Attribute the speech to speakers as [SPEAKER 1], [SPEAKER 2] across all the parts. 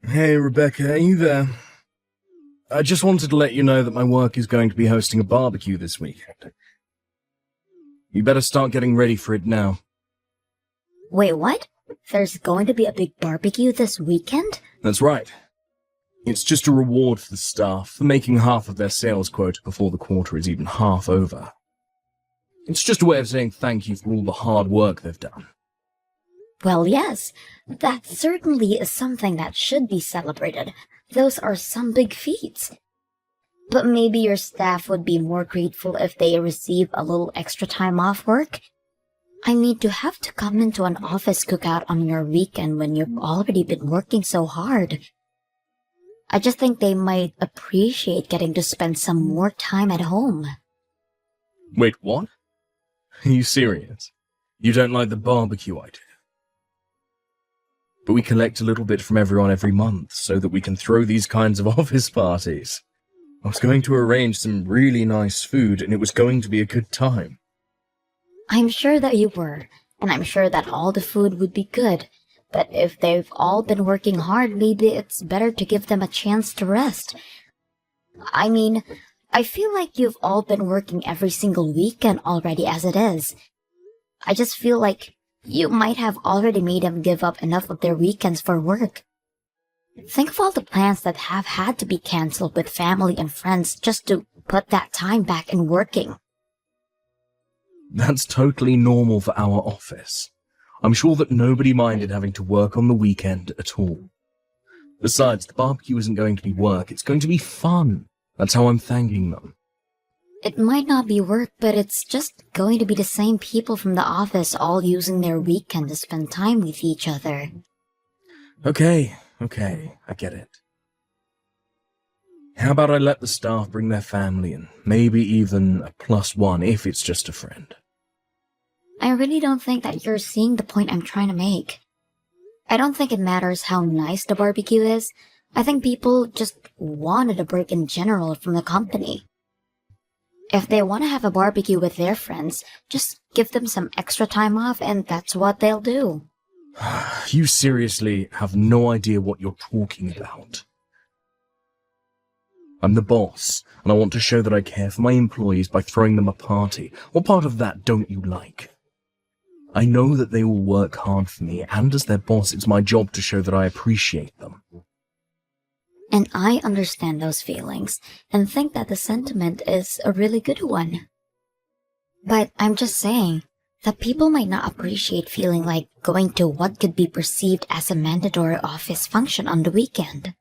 [SPEAKER 1] Hey, Rebecca, are you there? I just wanted to let you know that my work is going to be hosting a barbecue this weekend. You better start getting ready for it now.
[SPEAKER 2] Wait, what? There's going to be a big barbecue this weekend?
[SPEAKER 1] That's right. It's just a reward for the staff for making half of their sales quota before the quarter is even half over. It's just a way of saying thank you for all the hard work they've done.
[SPEAKER 2] Well, yes, that certainly is something that should be celebrated. Those are some big feats. But maybe your staff would be more grateful if they receive a little extra time off work? I mean, to have to come into an office cookout on your weekend when you've already been working so hard. I just think they might appreciate getting to spend some more time at home.
[SPEAKER 1] Wait, what? Are you serious? You don't like the barbecue idea? But we collect a little bit from everyone every month so that we can throw these kinds of office parties. I was going to arrange some really nice food and it was going to be a good time.
[SPEAKER 2] I'm sure that you were, and I'm sure that all the food would be good. But if they've all been working hard, maybe it's better to give them a chance to rest. I mean, I feel like you've all been working every single weekend already as it is. I just feel like you might have already made them give up enough of their weekends for work. Think of all the plans that have had to be cancelled with family and friends just to put that time back in working.
[SPEAKER 1] That's totally normal for our office. I'm sure that nobody minded having to work on the weekend at all. Besides, the barbecue isn't going to be work, it's going to be fun. That's how I'm thanking them.
[SPEAKER 2] It might not be work, but it's just going to be the same people from the office all using their weekend to spend time with each other.
[SPEAKER 1] Okay, I get it. How about I let the staff bring their family and maybe even a +1 if it's just a friend?
[SPEAKER 2] I really don't think that you're seeing the point I'm trying to make. I don't think it matters how nice the barbecue is. I think people just wanted a break in general from the company. If they want to have a barbecue with their friends, just give them some extra time off and that's what they'll do.
[SPEAKER 1] You seriously have no idea what you're talking about. I'm the boss, and I want to show that I care for my employees by throwing them a party. What part of that don't you like? I know that they will work hard for me, and as their boss, it's my job to show that I appreciate them.
[SPEAKER 2] And I understand those feelings, and think that the sentiment is a really good one. But I'm just saying that people might not appreciate feeling like going to what could be perceived as a mandatory office function on the weekend.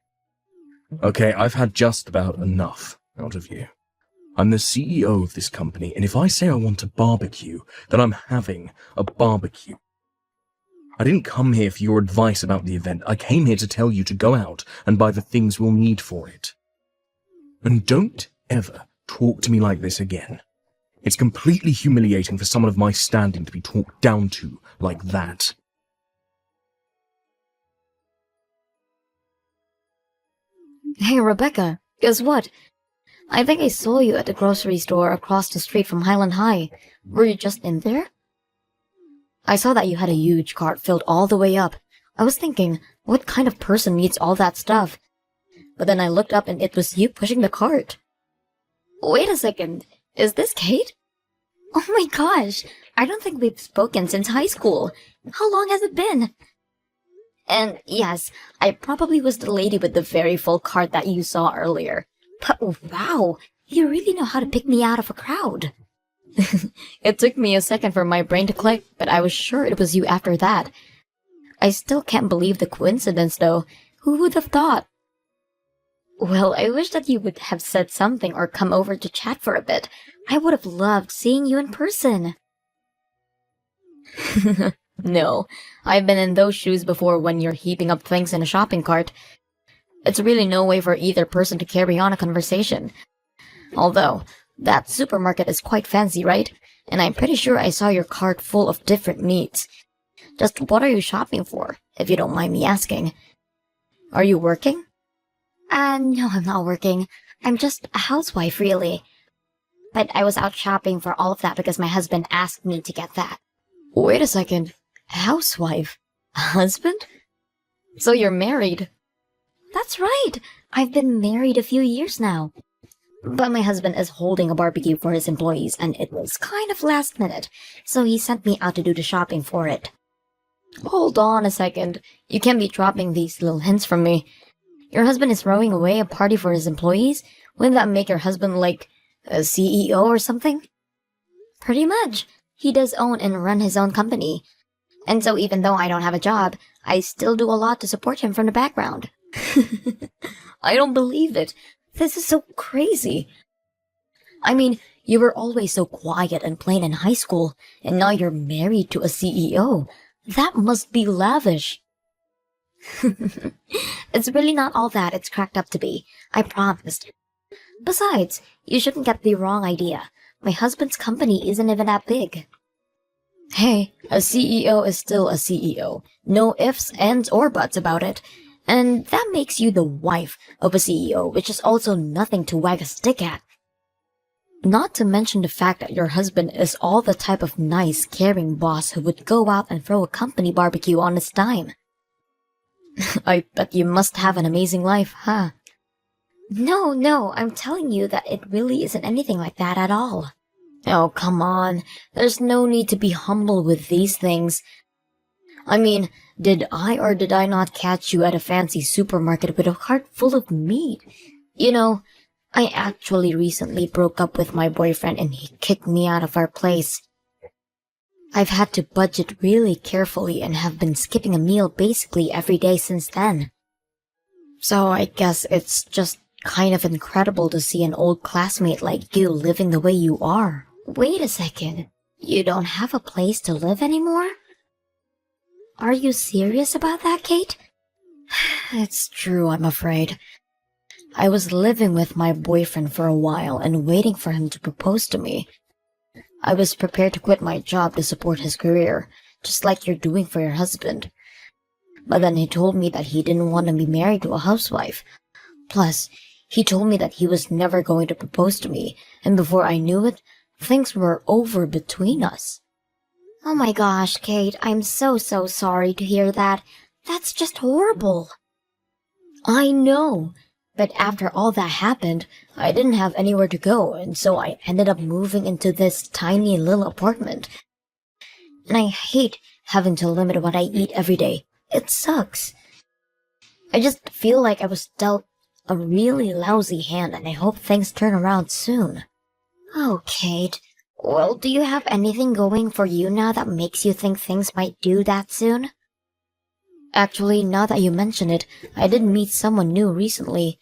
[SPEAKER 1] Okay, I've had just about enough out of you. I'm the CEO of this company, and if I say I want a barbecue, then I'm having a barbecue. I didn't come here for your advice about the event. I came here to tell you to go out and buy the things we'll need for it. And don't ever talk to me like this again. It's completely humiliating for someone of my standing to be talked down to like that.
[SPEAKER 2] Hey, Rebecca, guess what? I think I saw you at the grocery store across the street from Highland High. Were you just in there? I saw that you had a huge cart filled all the way up. I was thinking, what kind of person needs all that stuff? But then I looked up and it was you pushing the cart. Wait a second, is this Kate? Oh my gosh, I don't think we've spoken since high school. How long has it been? And yes, I probably was the lady with the very full cart that you saw earlier. But wow, you really know how to pick me out of a crowd. It took me a second for my brain to click, but I was sure it was you after that. I still can't believe the coincidence, though. Who would have thought? Well, I wish that you would have said something or come over to chat for a bit. I would have loved seeing you in person. No, I've been in those shoes before when you're heaping up things in a shopping cart. It's really no way for either person to carry on a conversation. Although, that supermarket is quite fancy, right? And I'm pretty sure I saw your cart full of different meats. Just what are you shopping for, if you don't mind me asking? Are you working? No, I'm not working. I'm just a housewife, really. But I was out shopping for all of that because my husband asked me to get that. Wait a second. Housewife? Husband? So you're married? That's right. I've been married a few years now. But my husband is holding a barbecue for his employees, and it was kind of last minute, so he sent me out to do the shopping for it. Hold on a second. You can't be dropping these little hints from me. Your husband is throwing away a party for his employees? Wouldn't that make your husband like a CEO or something? Pretty much. He does own and run his own company. And so even though I don't have a job, I still do a lot to support him from the background. I don't believe it. This is so crazy. I mean, you were always so quiet and plain in high school, and now you're married to a CEO. That must be lavish. It's really not all that it's cracked up to be, I promised. Besides, you shouldn't get the wrong idea. My husband's company isn't even that big. Hey, a CEO is still a CEO. No ifs, ands, or buts about it. And that makes you the wife of a CEO, which is also nothing to wag a stick at. Not to mention the fact that your husband is all the type of nice, caring boss who would go out and throw a company barbecue on his dime. I bet you must have an amazing life, huh? No, I'm telling you that it really isn't anything like that at all. Oh, come on. There's no need to be humble with these things. I mean, did I or did I not catch you at a fancy supermarket with a cart full of meat? You know, I actually recently broke up with my boyfriend and he kicked me out of our place. I've had to budget really carefully and have been skipping a meal basically every day since then. So I guess it's just kind of incredible to see an old classmate like you living the way you are. Wait a second. You don't have a place to live anymore? Are you serious about that, Kate? It's true, I'm afraid. I was living with my boyfriend for a while and waiting for him to propose to me. I was prepared to quit my job to support his career, just like you're doing for your husband. But then he told me that he didn't want to be married to a housewife. Plus, he told me that he was never going to propose to me, and before I knew it, things were over between us. Oh my gosh, Kate, I'm so sorry to hear that. That's just horrible. I know, but after all that happened, I didn't have anywhere to go, and so I ended up moving into this tiny little apartment. And I hate having to limit what I eat every day. It sucks. I just feel like I was dealt a really lousy hand, and I hope things turn around soon. Oh, Kate. Well, do you have anything going for you now that makes you think things might do that soon? Actually, now that you mention it, I did meet someone new recently.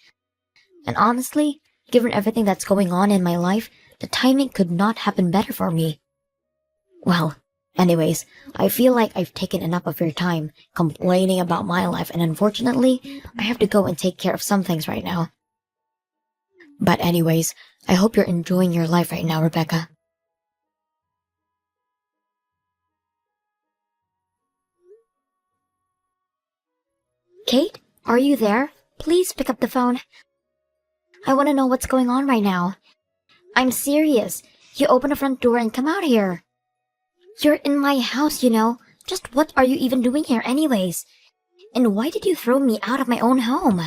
[SPEAKER 2] And honestly, given everything that's going on in my life, the timing could not have been better for me. Well, anyways, I feel like I've taken enough of your time complaining about my life, and unfortunately, I have to go and take care of some things right now. But anyways, I hope you're enjoying your life right now, Rebecca. Kate, are you there? Please pick up the phone. I want to know what's going on right now. I'm serious. You open the front door and come out here. You're in my house, you know. Just what are you even doing here anyways? And why did you throw me out of my own home?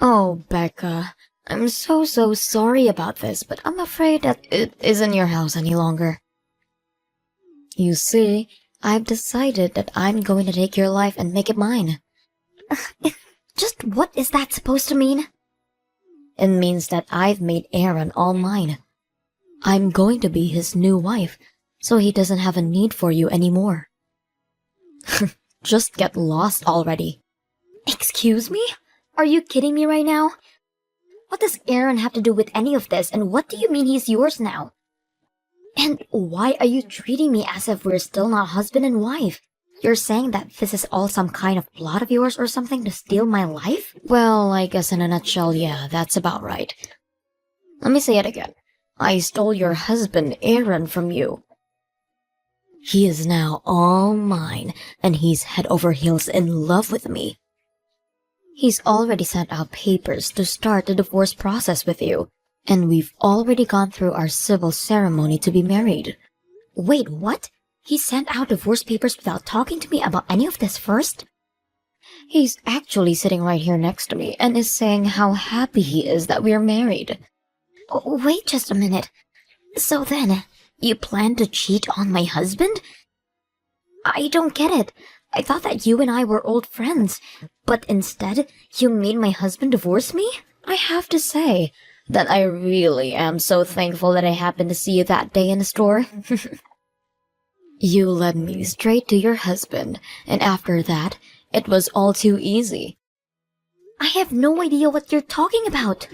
[SPEAKER 2] Oh, Becca, I'm so sorry about this, but I'm afraid that it isn't your house any longer. You see, I've decided that I'm going to take your life and make it mine. Just what is that supposed to mean? It means that I've made Aaron all mine. I'm going to be his new wife, so he doesn't have a need for you anymore. Just get lost already. Excuse me? Are you kidding me right now? What does Aaron have to do with any of this, and what do you mean he's yours now? And why are you treating me as if we're still not husband and wife? You're saying that this is all some kind of plot of yours or something to steal my life? Well, I guess in a nutshell, yeah, that's about right. Let me say it again. I stole your husband, Aaron, from you. He is now all mine, and he's head over heels in love with me. He's already sent out papers to start the divorce process with you, and we've already gone through our civil ceremony to be married. Wait, what? He sent out divorce papers without talking to me about any of this first? He's actually sitting right here next to me and is saying how happy he is that we're married. Oh, wait just a minute. So then, you plan to cheat on my husband? I don't get it. I thought that you and I were old friends, but instead, you made my husband divorce me? I have to say that I really am so thankful that I happened to see you that day in the store. You led me straight to your husband, and after that, it was all too easy. I have no idea what you're talking about.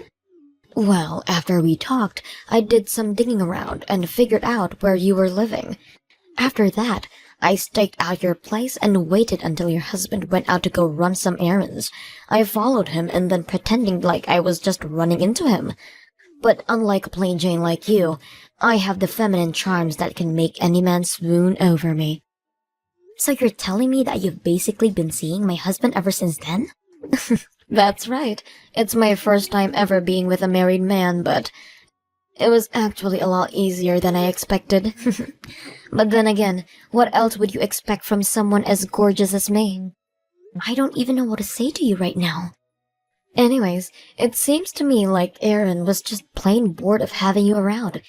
[SPEAKER 2] Well, after we talked, I did some digging around and figured out where you were living. After that, I staked out your place and waited until your husband went out to go run some errands. I followed him and then pretending like I was just running into him. But unlike a plain Jane like you, I have the feminine charms that can make any man swoon over me. So you're telling me that you've basically been seeing my husband ever since then? That's right. It's my first time ever being with a married man, but it was actually a lot easier than I expected. But then again, what else would you expect from someone as gorgeous as me? I don't even know what to say to you right now. Anyways, it seems to me like Aaron was just plain bored of having you around.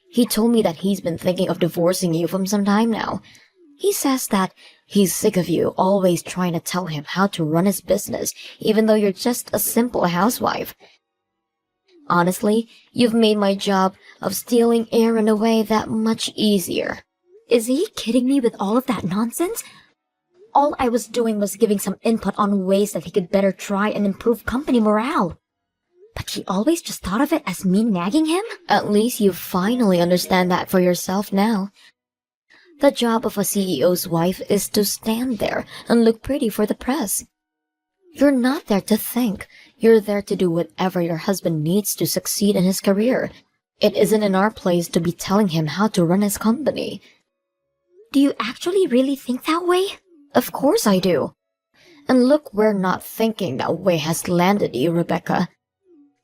[SPEAKER 2] He told me that he's been thinking of divorcing you for some time now. He says that he's sick of you always trying to tell him how to run his business, even though you're just a simple housewife. Honestly, you've made my job of stealing Aaron away that much easier. Is he kidding me with all of that nonsense? All I was doing was giving some input on ways that he could better try and improve company morale. But he always just thought of it as me nagging him? At least you finally understand that for yourself now. The job of a CEO's wife is to stand there and look pretty for the press. You're not there to think. You're there to do whatever your husband needs to succeed in his career. It isn't in our place to be telling him how to run his company. Do you actually really think that way? Of course I do. And look where not thinking that way has landed you, Rebecca.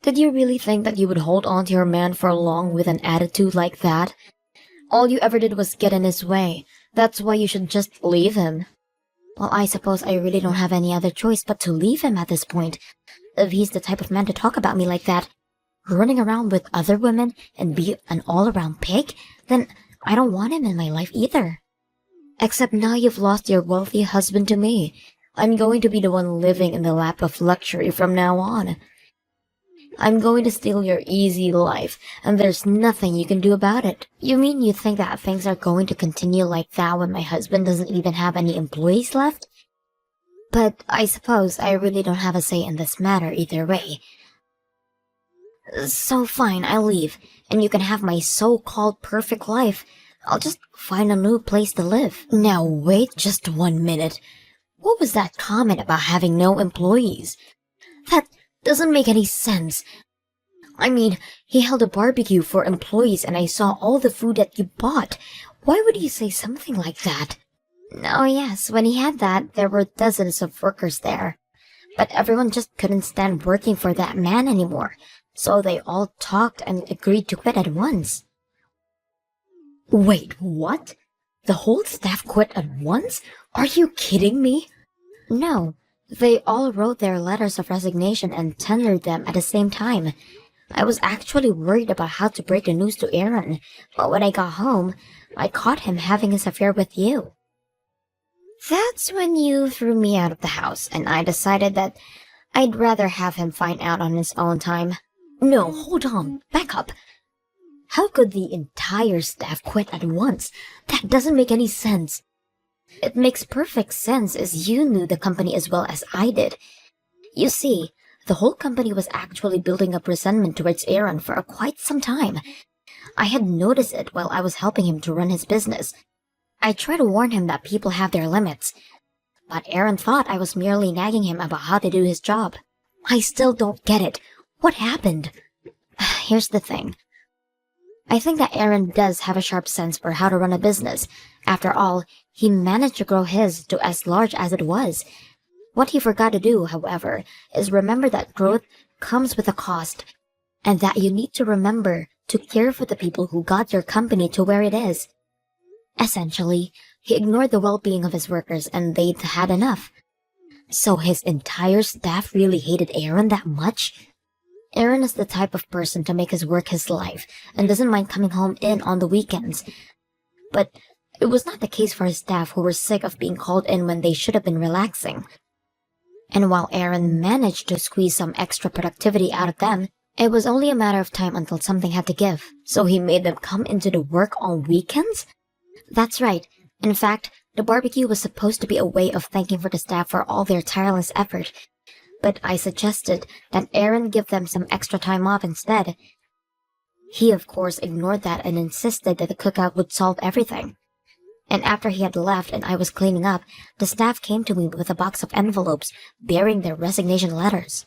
[SPEAKER 2] Did you really think that you would hold on to your man for long with an attitude like that? All you ever did was get in his way. That's why you should just leave him. Well, I suppose I really don't have any other choice but to leave him at this point. If he's the type of man to talk about me like that, running around with other women and be an all-around pig, then I don't want him in my life either. Except now you've lost your wealthy husband to me. I'm going to be the one living in the lap of luxury from now on. I'm going to steal your easy life, and there's nothing you can do about it. You mean you think that things are going to continue like that when my husband doesn't even have any employees left? But I suppose I really don't have a say in this matter either way. So fine, I'll leave, and you can have my so-called perfect life. I'll just find a new place to live. Now wait just 1 minute. What was that comment about having no employees? That doesn't make any sense. I mean, he held a barbecue for employees and I saw all the food that you bought. Why would you say something like that? Oh yes, when he had that, there were dozens of workers there. But everyone just couldn't stand working for that man anymore, so they all talked and agreed to quit at once. Wait, what? The whole staff quit at once? Are you kidding me? No, they all wrote their letters of resignation and tendered them at the same time. I was actually worried about how to break the news to Aaron, but when I got home, I caught him having his affair with you. That's when you threw me out of the house, and I decided that I'd rather have him find out on his own time. No, hold on, back up. How could the entire staff quit at once? That doesn't make any sense. It makes perfect sense as you knew the company as well as I did. You see, the whole company was actually building up resentment towards Aaron for quite some time. I had noticed it while I was helping him to run his business. I tried to warn him that people have their limits, but Aaron thought I was merely nagging him about how to do his job. I still don't get it. What happened? Here's the thing. I think that Aaron does have a sharp sense for how to run a business. After all, he managed to grow his to as large as it was. What he forgot to do, however, is remember that growth comes with a cost, and that you need to remember to care for the people who got your company to where it is. Essentially, he ignored the well-being of his workers and they'd had enough. So his entire staff really hated Aaron that much? Aaron is the type of person to make his work his life and doesn't mind coming home in on the weekends. But it was not the case for his staff, who were sick of being called in when they should have been relaxing. And while Aaron managed to squeeze some extra productivity out of them, it was only a matter of time until something had to give. So he made them come into the work on weekends? That's right. In fact, the barbecue was supposed to be a way of thanking for the staff for all their tireless effort. But I suggested that Aaron give them some extra time off instead. He, of course, ignored that and insisted that the cookout would solve everything. And after he had left and I was cleaning up, the staff came to me with a box of envelopes bearing their resignation letters.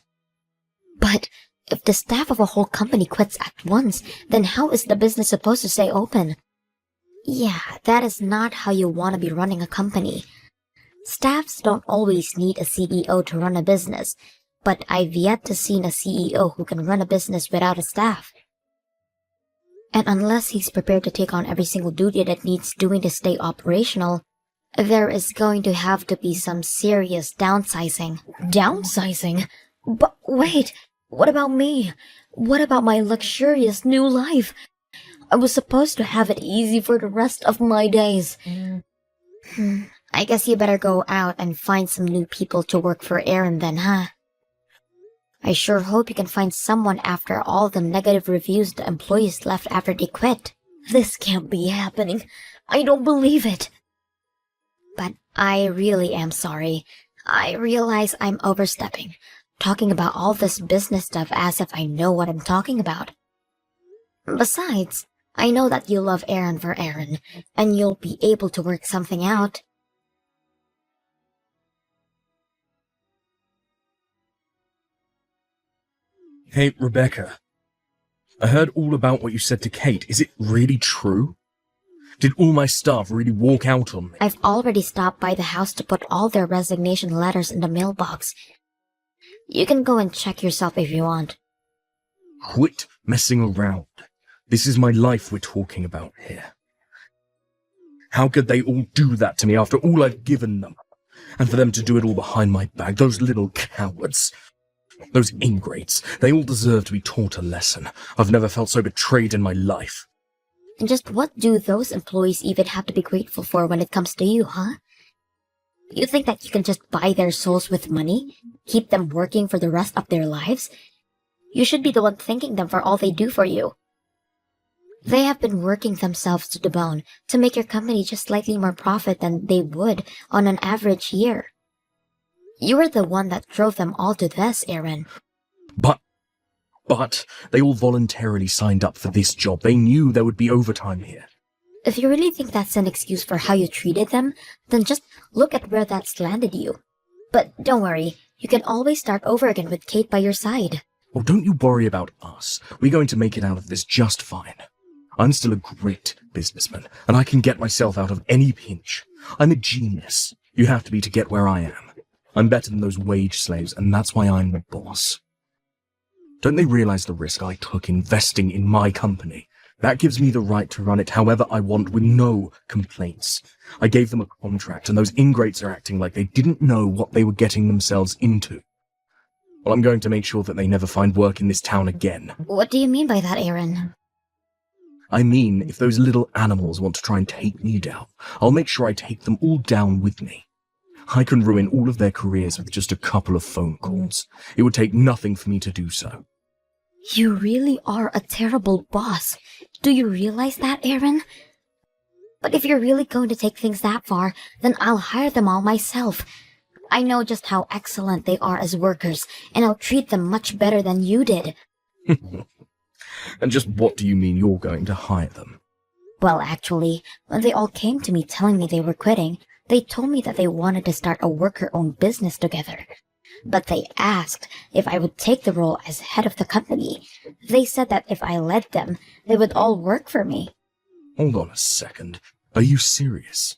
[SPEAKER 2] But if the staff of a whole company quits at once, then how is the business supposed to stay open? Yeah, that is not how you want to be running a company. Staffs don't always need a CEO to run a business, but I've yet to see a CEO who can run a business without a staff. And unless he's prepared to take on every single duty that needs doing to stay operational, there is going to have to be some serious downsizing. Downsizing? But wait, what about me? What about my luxurious new life? I was supposed to have it easy for the rest of my days. I guess you better go out and find some new people to work for Aaron then, huh? I sure hope you can find someone after all the negative reviews the employees left after they quit. This can't be happening. I don't believe it. But I really am sorry. I realize I'm overstepping, talking about all this business stuff as if I know what I'm talking about. Besides, I know that you love Aaron for Aaron, and you'll be able to work something out.
[SPEAKER 1] Hey, Rebecca. I heard all about what you said to Kate. Is it really true? Did all my staff really walk out on me?
[SPEAKER 2] I've already stopped by the house to put all their resignation letters in the mailbox. You can go and check yourself if you want.
[SPEAKER 1] Quit messing around. This is my life we're talking about here. How could they all do that to me after all I've given them? And for them to do it all behind my back, those little cowards. Those ingrates, they all deserve to be taught a lesson. I've never felt so betrayed in my life.
[SPEAKER 2] And just what do those employees even have to be grateful for when it comes to you, huh? You think that you can just buy their souls with money? Keep them working for the rest of their lives? You should be the one thanking them for all they do for you. They have been working themselves to the bone to make your company just slightly more profit than they would on an average year. You were the one that drove them all to this, Aaron.
[SPEAKER 1] But they all voluntarily signed up for this job. They knew there would be overtime here.
[SPEAKER 2] If you really think that's an excuse for how you treated them, then just look at where that's landed you. But don't worry, you can always start over again with Kate by your side.
[SPEAKER 1] Well, don't you worry about us. We're going to make it out of this just fine. I'm still a great businessman, and I can get myself out of any pinch. I'm a genius. You have to be to get where I am. I'm better than those wage slaves, and that's why I'm the boss. Don't they realize the risk I took investing in my company? That gives me the right to run it however I want with no complaints. I gave them a contract, and those ingrates are acting like they didn't know what they were getting themselves into. Well, I'm going to make sure that they never find work in this town again.
[SPEAKER 2] What do you mean by that, Aaron?
[SPEAKER 1] I mean, if those little animals want to try and take me down, I'll make sure I take them all down with me. I can ruin all of their careers with just a couple of phone calls. It would take nothing for me to do so.
[SPEAKER 2] You really are a terrible boss. Do you realize that, Aaron? But if you're really going to take things that far, then I'll hire them all myself. I know just how excellent they are as workers, and I'll treat them much better than you did.
[SPEAKER 1] And just what do you mean you're going to hire them?
[SPEAKER 2] Well, actually, when they all came to me telling me they were quitting, they told me that they wanted to start a worker-owned business together. But they asked if I would take the role as head of the company. They said that if I led them, they would all work for me.
[SPEAKER 1] Hold on a second. Are you serious?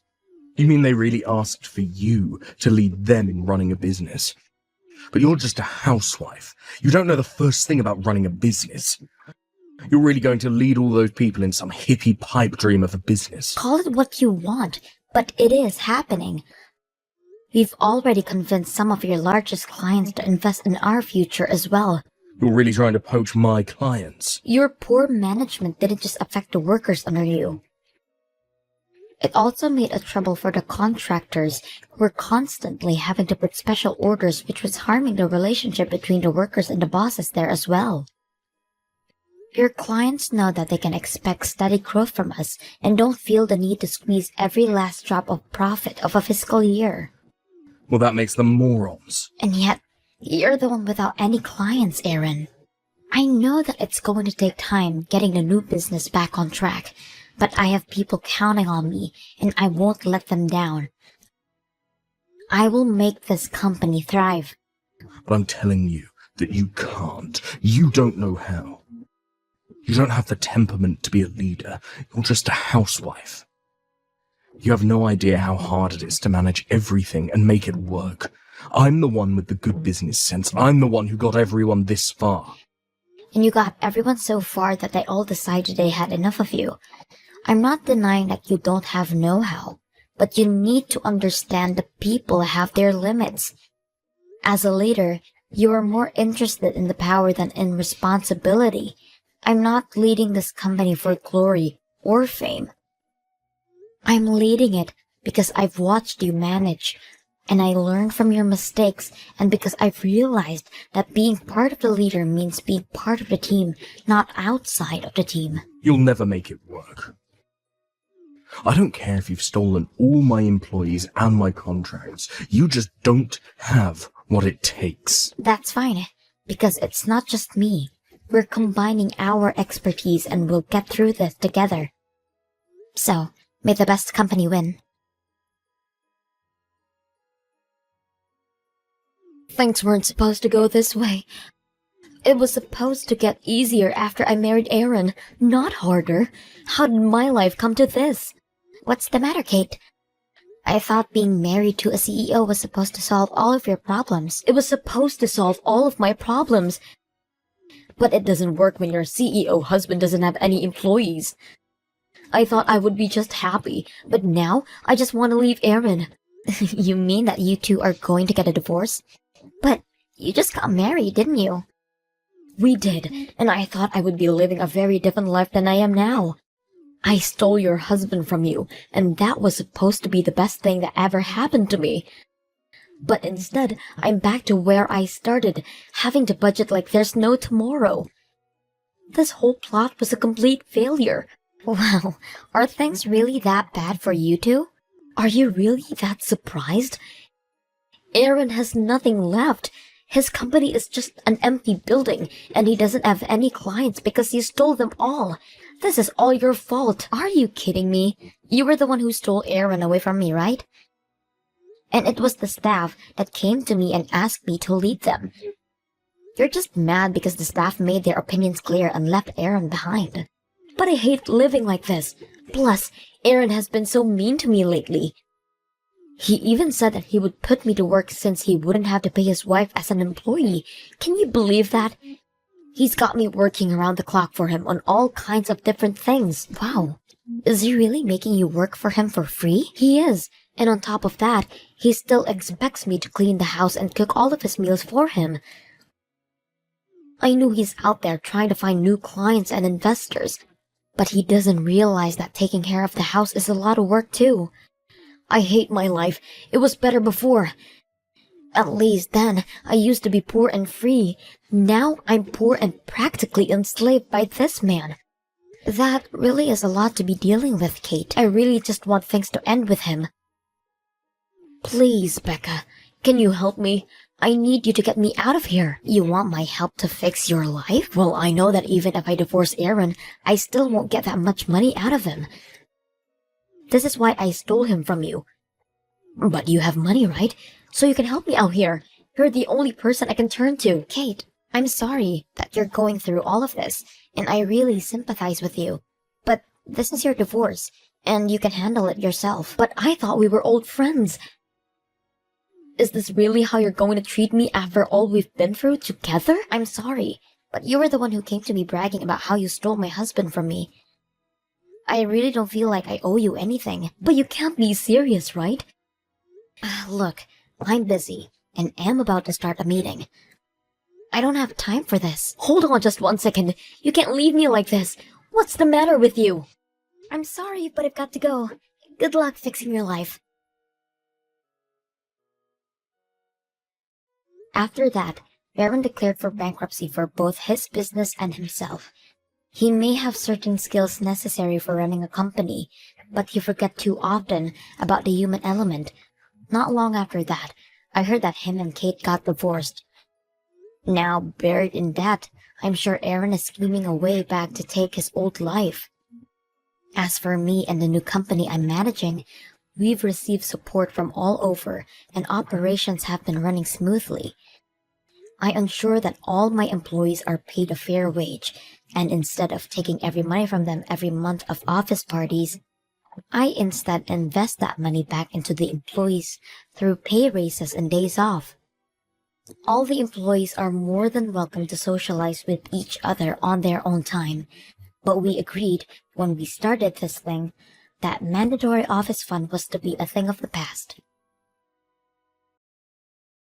[SPEAKER 1] You mean they really asked for you to lead them in running a business? But you're just a housewife. You don't know the first thing about running a business. You're really going to lead all those people in some hippie pipe dream of a business.
[SPEAKER 2] Call it what you want, but it is happening. We've already convinced some of your largest clients to invest in our future as well.
[SPEAKER 1] You're really trying to poach my clients.
[SPEAKER 2] Your poor management didn't just affect the workers under you. It also made a trouble for the contractors who were constantly having to put special orders, which was harming the relationship between the workers and the bosses there as well. Your clients know that they can expect steady growth from us and don't feel the need to squeeze every last drop of profit of a fiscal year.
[SPEAKER 1] Well, that makes them morons.
[SPEAKER 2] And yet, you're the one without any clients, Aaron. I know that it's going to take time getting the new business back on track, but I have people counting on me, and I won't let them down. I will make this company thrive.
[SPEAKER 1] But I'm telling you that you can't. You don't know how. You don't have the temperament to be a leader. You're just a housewife. You have no idea how hard it is to manage everything and make it work. I'm the one with the good business sense. I'm the one who got everyone this far.
[SPEAKER 2] And you got everyone so far that they all decided they had enough of you. I'm not denying that you don't have know-how, but you need to understand the people have their limits. As a leader, you are more interested in the power than in responsibility. I'm not leading this company for glory or fame. I'm leading it because I've watched you manage, and I learned from your mistakes, and because I've realized that being part of the leader means being part of the team, not outside of the team.
[SPEAKER 1] You'll never make it work. I don't care if you've stolen all my employees and my contracts. You just don't have what it takes.
[SPEAKER 2] That's fine, because it's not just me. We're combining our expertise and we'll get through this together. So, may the best company win. Things weren't supposed to go this way. It was supposed to get easier after I married Aaron, not harder. How did my life come to this? What's the matter, Kate? I thought being married to a CEO was supposed to solve all of your problems. It was supposed to solve all of my problems. But it doesn't work when your CEO husband doesn't have any employees. I thought I would be just happy, but now I just want to leave Aaron. You mean that you two are going to get a divorce? But you just got married, didn't you? We did, and I thought I would be living a very different life than I am now. I stole your husband from you, and that was supposed to be the best thing that ever happened to me. But instead, I'm back to where I started, having to budget like there's no tomorrow. This whole plot was a complete failure. Well, are things really that bad for you two? Are you really that surprised? Aaron has nothing left. His company is just an empty building, and he doesn't have any clients because you stole them all. This is all your fault. Are you kidding me? You were the one who stole Aaron away from me, right? And it was the staff that came to me and asked me to lead them. You're just mad because the staff made their opinions clear and left Aaron behind. But I hate living like this. Plus, Aaron has been so mean to me lately. He even said that he would put me to work since he wouldn't have to pay his wife as an employee. Can you believe that? He's got me working around the clock for him on all kinds of different things. Wow. Is he really making you work for him for free? He is. And on top of that, he still expects me to clean the house and cook all of his meals for him. I knew he's out there trying to find new clients and investors, but he doesn't realize that taking care of the house is a lot of work too. I hate my life. It was better before. At least then, I used to be poor and free. Now I'm poor and practically enslaved by this man. That really is a lot to be dealing with, Kate. I really just want things to end with him. Please, Becca, can you help me? I need you to get me out of here. You want my help to fix your life? Well, I know that even if I divorce Aaron, I still won't get that much money out of him. This is why I stole him from you. But you have money, right? So you can help me out here. You're the only person I can turn to. Kate, I'm sorry that you're going through all of this, and I really sympathize with you. But this is your divorce, and you can handle it yourself. But I thought we were old friends. Is this really how you're going to treat me after all we've been through together? I'm sorry, but you were the one who came to me bragging about how you stole my husband from me. I really don't feel like I owe you anything. But you can't be serious, right? Look, I'm busy and am about to start a meeting. I don't have time for this. Hold on just 1 second. You can't leave me like this. What's the matter with you? I'm sorry, but I've got to go. Good luck fixing your life. After that, Aaron declared for bankruptcy for both his business and himself. He may have certain skills necessary for running a company, but he forget too often about the human element. Not long after that, I heard that him and Kate got divorced. Now, buried in debt, I'm sure Aaron is scheming a way back to take his old life. As for me and the new company I'm managing, we've received support from all over, and operations have been running smoothly. I ensure that all my employees are paid a fair wage, and instead of taking every money from them every month of office parties, I instead invest that money back into the employees through pay raises and days off. All the employees are more than welcome to socialize with each other on their own time, but we agreed when we started this thing that mandatory office fun was to be a thing of the past.